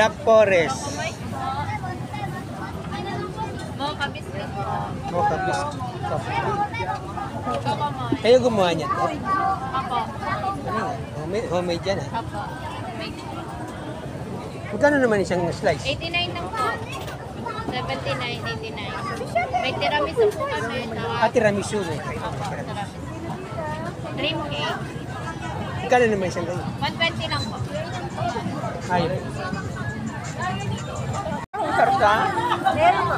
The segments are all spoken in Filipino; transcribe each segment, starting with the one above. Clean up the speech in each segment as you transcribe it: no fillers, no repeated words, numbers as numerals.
Black Forest. Mocha biscuit po. Mocha biscuit. Chocomoy. Kayo gumawa niyan? Apo. Ano nga? Homemade yan Apo. Magkano naman isang slice? 89 lang po. 79, 89. May tiramisu po kami. Tiramisu. Apo, tiramisu. Dream cake. Magkano naman isang ganyan? 120 lang po. Ayun. Ang karta? Meron po.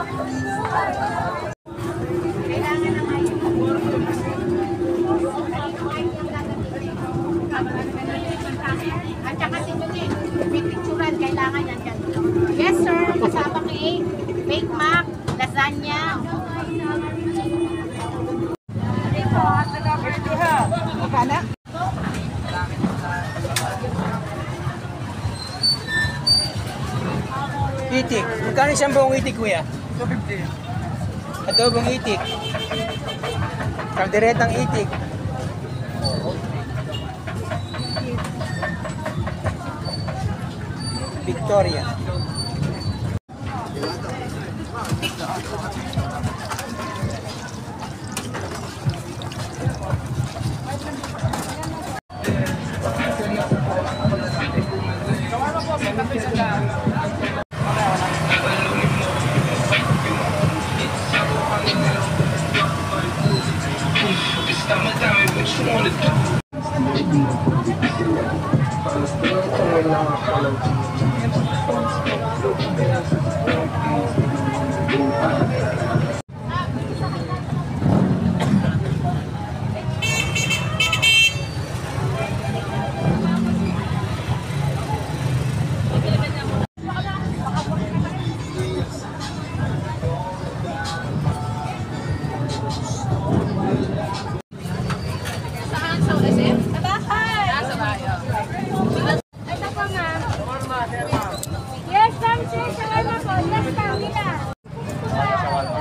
Kailangan na kayo. At saka si Junin, may picturean, kailangan yan dyan. Yes sir, kasama cake, Bake Mac, lasagna. Ito, at nag-birthday ha. Magkana? Itik. Magkano isang buong itik, kuya? 250. Adobong itik. Kalderetang itik. Victoria.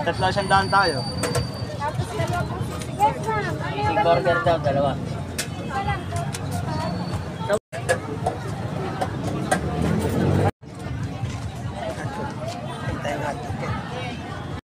Tatlo siyang daan tayo. Tapos dalawa po. Yes, ma'am. Si burger daw, dalawa. Tayo nga ticket.